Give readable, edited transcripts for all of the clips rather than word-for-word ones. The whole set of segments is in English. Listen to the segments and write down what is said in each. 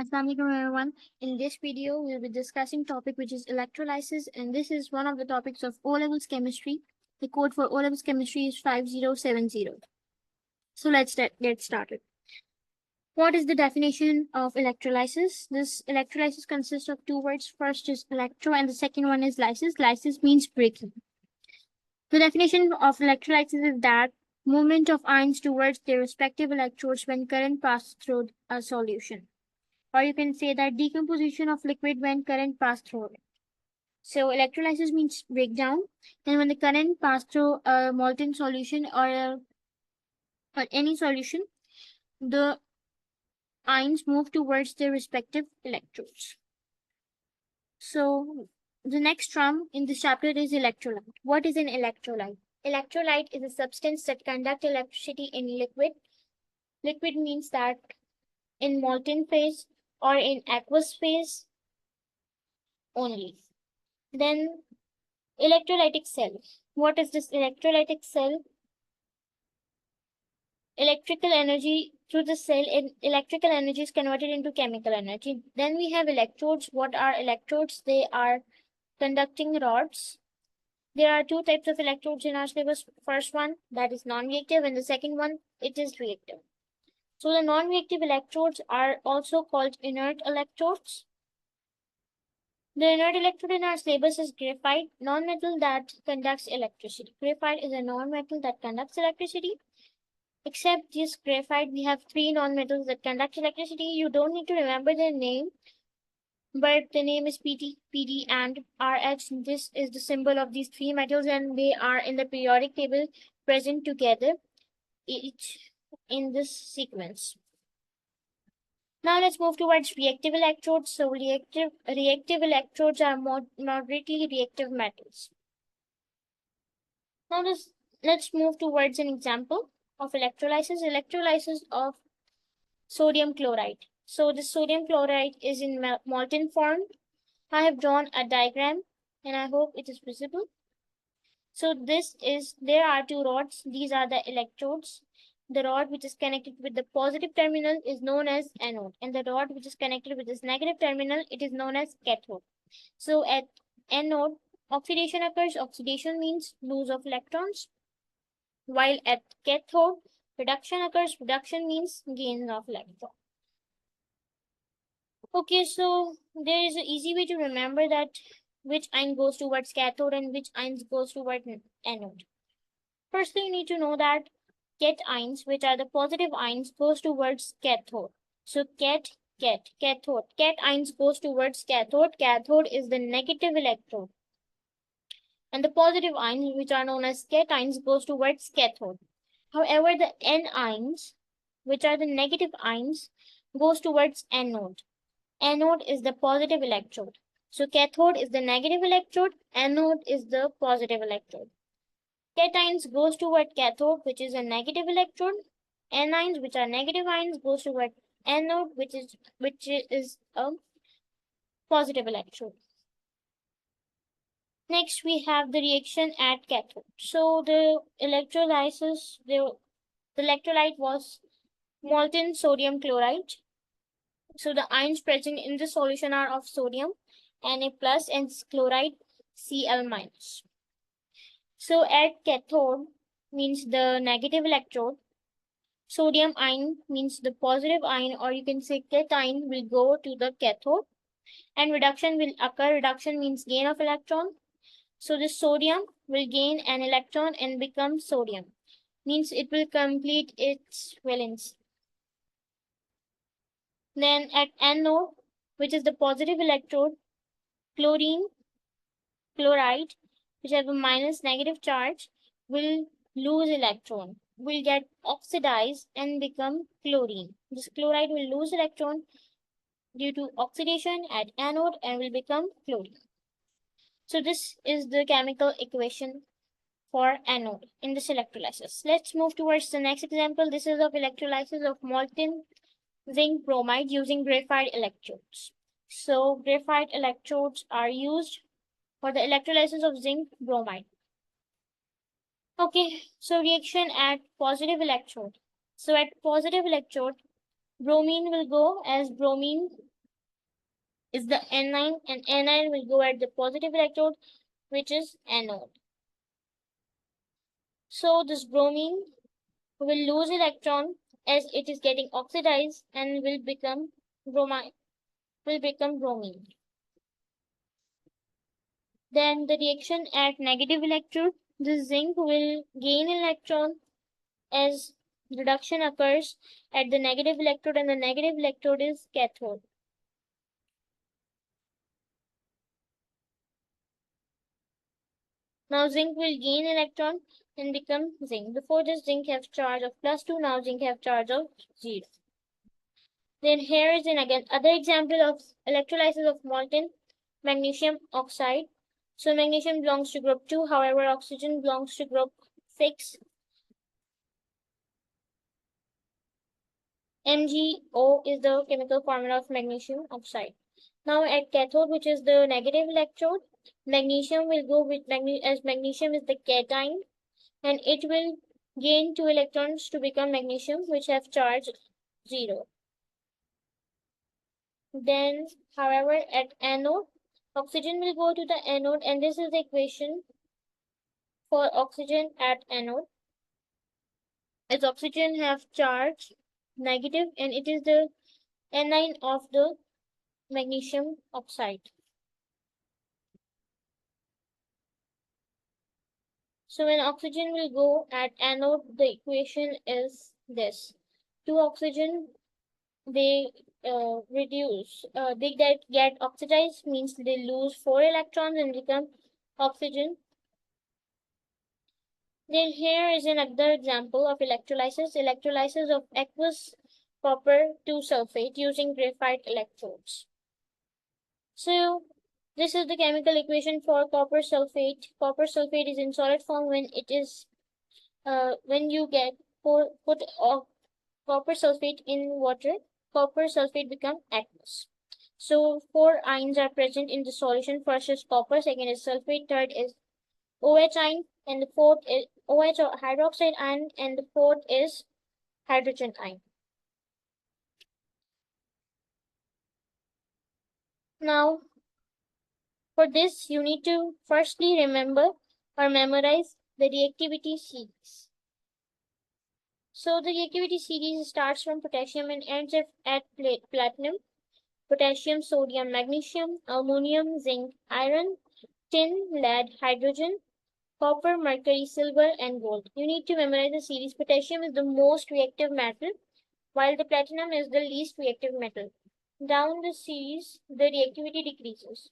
Assalamu alaikum everyone. In this video, we'll be discussing topic which is electrolysis, and this is one of the topics of O-levels chemistry. The code for O-levels chemistry is 5070. So let's get started. What is the definition of electrolysis? This electrolysis consists of two words. First is electro and the second one is lysis. Lysis means breaking. The definition of electrolysis is that movement of ions towards their respective electrodes when current passes through a solution. Or you can say that decomposition of liquid when current pass through it. So electrolysis means breakdown, and when the current pass through a molten solution or any solution, the ions move towards their respective electrodes. So the next term in this chapter is electrolyte. What is an electrolyte? Electrolyte is a substance that conducts electricity in liquid. Liquid means that in molten phase or in aqueous phase only. Then electrolytic cell. What is this electrolytic cell? Electrical energy through the cell, electrical energy is converted into chemical energy. Then we have electrodes. What are electrodes? They are conducting rods. There are two types of electrodes in our syllabus. First one, that is non-reactive, and the second one, it is reactive. So the non-reactive electrodes are also called inert electrodes. The inert electrode in our syllabus is graphite, non-metal that conducts electricity. Graphite is a non-metal that conducts electricity. Except this graphite, we have three non-metals that conduct electricity. You don't need to remember their name, but the name is PT, PD, and RH. This is the symbol of these three metals, and they are in the periodic table present together, each in this sequence. Now let's move towards reactive electrodes. So reactive electrodes are moderately reactive metals. Now let's move towards an example of electrolysis. Electrolysis of sodium chloride. So the sodium chloride is in molten form. I have drawn a diagram and I hope it is visible. So there are two rods. These are the electrodes. The rod which is connected with the positive terminal is known as anode, and the rod which is connected with this negative terminal, it is known as cathode. So at anode, oxidation occurs. Oxidation means lose of electrons, while at cathode, reduction occurs. Reduction means gain of electron. Okay, so there is an easy way to remember that which ion goes towards cathode and which ions goes towards anode. Firstly, you need to know that cations, which are the positive ions, goes towards cathode. So cathode. Cations goes towards cathode. Cathode is the negative electrode. And the positive ions, which are known as cations, goes towards cathode. However, the anions, which are the negative ions, goes towards anode. Anode is the positive electrode. So cathode is the negative electrode, anode is the positive electrode. Cations goes toward cathode, which is a negative electrode. Anions, which are negative ions, goes toward anode, which is a positive electrode. Next, we have the reaction at cathode. So the electrolysis, the electrolyte was molten sodium chloride. So the ions present in the solution are of sodium, Na plus, and chloride, Cl minus. So at cathode means the negative electrode. Sodium ion means the positive ion, or you can say cation will go to the cathode, and reduction will occur. Reduction means gain of electron. So the sodium will gain an electron and become sodium, means it will complete its valency. Then at anode, which is the positive electrode, chloride, which have a minus negative charge, will lose electron, will get oxidized and become chlorine. This chloride will lose electron due to oxidation at anode and will become chlorine. So this is the chemical equation for anode in this electrolysis. Let's move towards the next example. This is of electrolysis of molten zinc bromide using graphite electrodes. So graphite electrodes are used for the electrolysis of zinc bromide. Okay, so reaction at positive electrode. So at positive electrode, bromine will go as bromine is the anion, and anion will go at the positive electrode, which is anode. So this bromine will lose electron as it is getting oxidized and will become bromine, bromine. Then the reaction at negative electrode, the zinc will gain electron as reduction occurs at the negative electrode, and the negative electrode is cathode. Now zinc will gain electron and become zinc. Before this, zinc have charge of +2, now zinc have charge of 0. Then here is an again other example of electrolysis of molten magnesium oxide. So magnesium belongs to group 2, however oxygen belongs to group 6. MgO is the chemical formula of magnesium oxide. Now at cathode, which is the negative electrode, magnesium will go with as magnesium is the cation, and it will gain 2 electrons to become magnesium, which have charge 0. Then, however, at anode, oxygen will go to the anode, and this is the equation for oxygen at anode. As oxygen have charge negative, and it is the anion of the magnesium oxide. So when oxygen will go at anode, the equation is this. 2 oxygen, they they get oxidized, means they lose 4 electrons and become oxygen. Then here is another example of electrolysis of aqueous copper to sulfate using graphite electrodes. So this is the chemical equation for copper sulfate. Copper sulfate is in solid form when it is when you put copper sulfate in water. Copper sulfate become aqueous. So 4 ions are present in the solution. First is copper, second is sulfate, third is OH ion, and the fourth is OH or hydroxide ion, and the fourth is hydrogen ion. Now, for this, you need to firstly remember or memorize the reactivity series. So the reactivity series starts from potassium and ends at platinum, potassium, sodium, magnesium, ammonium, zinc, iron, tin, lead, hydrogen, copper, mercury, silver, and gold. You need to memorize the series. Potassium is the most reactive metal, while the platinum is the least reactive metal. Down the series, the reactivity decreases.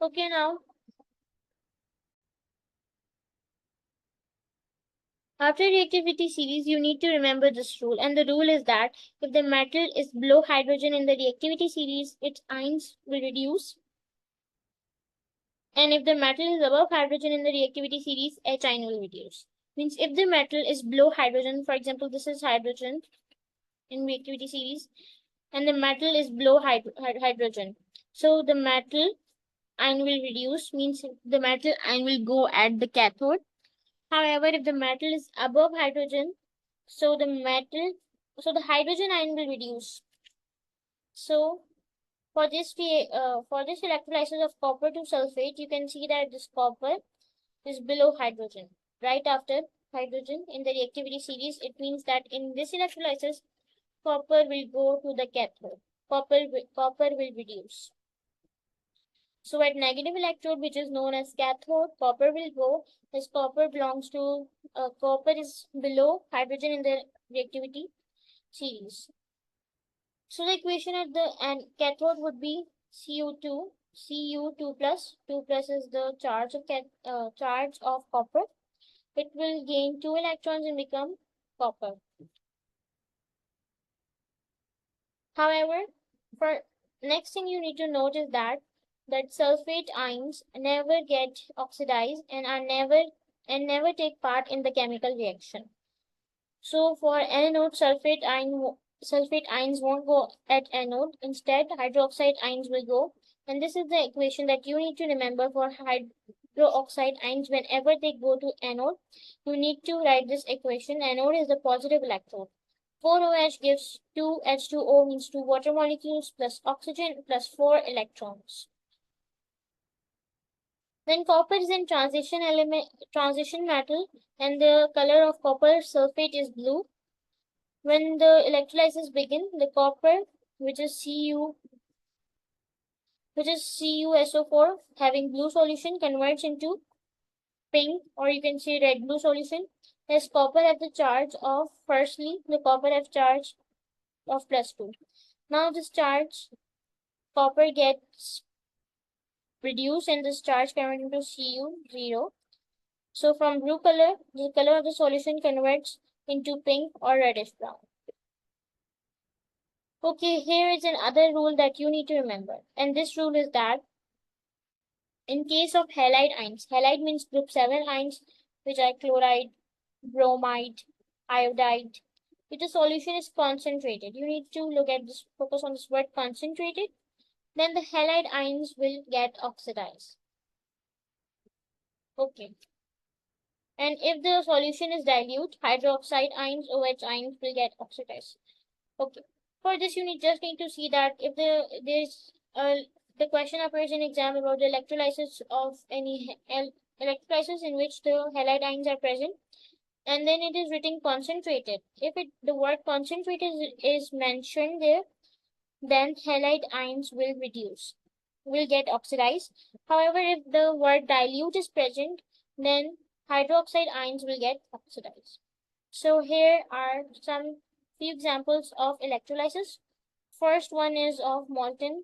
Okay, now, after reactivity series, you need to remember this rule. And the rule is that if the metal is below hydrogen in the reactivity series, its ions will reduce. And if the metal is above hydrogen in the reactivity series, H ion will reduce. Means if the metal is below hydrogen, for example, this is hydrogen in reactivity series, and the metal is below hydrogen. So the metal ion will reduce, means the metal ion will go at the cathode. However, if the metal is above hydrogen, so the hydrogen ion will reduce. So for this electrolysis of copper to sulfate, you can see that this copper is below hydrogen. Right after hydrogen in the reactivity series, it means that in this electrolysis, copper will go to the cathode. Copper will reduce. So at negative electrode, which is known as cathode, copper will go, as copper belongs to copper is below hydrogen in the reactivity series. So the equation at the cathode would be Cu2, Cu2 plus. 2 plus is the charge of copper. It will gain 2 electrons and become copper. However, for next thing you need to note is that sulfate ions never get oxidized and never take part in the chemical reaction. So for anode, sulfate ions won't go at anode. Instead, hydroxide ions will go. And this is the equation that you need to remember for hydroxide ions. Whenever they go to anode, you need to write this equation. Anode is the positive electrode. 4OH gives 2H2O, means 2 water molecules plus oxygen plus 4 electrons. Then copper is in transition metal, and the color of copper sulfate is blue. When the electrolysis begins, the copper, which is CuSO4 having blue solution, converts into pink, or you can say red blue solution, as copper have the charge of, firstly, the copper have charge of +2. Now this charge copper gets reduced and this charge converts into Cu0. So from blue color, the color of the solution converts into pink or reddish brown. Okay, here is another rule that you need to remember. And this rule is that in case of halide ions, halide means group 7 ions, which are chloride, bromide, iodide. If the solution is concentrated, you need to look at this, focus on this word concentrated, then the halide ions will get oxidized. Okay. And if the solution is dilute, hydroxide ions, OH ions will get oxidized. Okay. For this, you just need to see that if the question appears in exam about the electrolysis of any electrolysis in which the halide ions are present, and then it is written concentrated. If the word concentrated is mentioned there, then halide ions will get oxidized. However, if the word dilute is present, then hydroxide ions will get oxidized. So here are some few examples of electrolysis. First one is of molten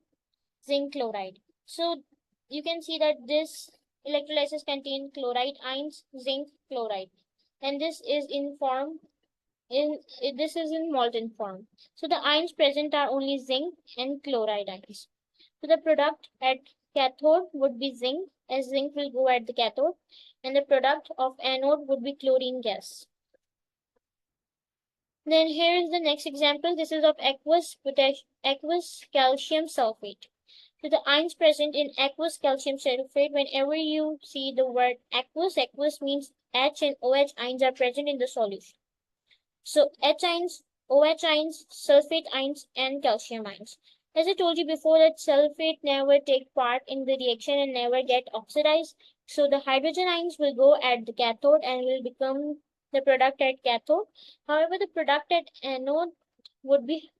zinc chloride. So you can see that this electrolysis contains chloride ions, zinc chloride, and this is in molten form. So the ions present are only zinc and chloride ions. So the product at cathode would be zinc, as zinc will go at the cathode, and the product of anode would be chlorine gas. Then here is the next example. This is of aqueous calcium sulfate. So the ions present in aqueous calcium sulfate, whenever you see the word aqueous means H and OH ions are present in the solution. So H ions, OH ions, sulfate ions, and calcium ions. As I told you before, that sulfate never take part in the reaction and never get oxidized. So the hydrogen ions will go at the cathode and will become the product at cathode. However, the product at anode would be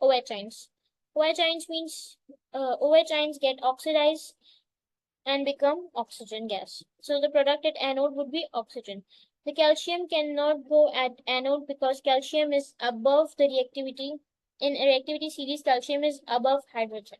OH ions. OH ions means OH ions get oxidized and become oxygen gas. So the product at anode would be oxygen. The calcium cannot go at anode because calcium is above the reactivity. In a reactivity series, calcium is above hydrogen.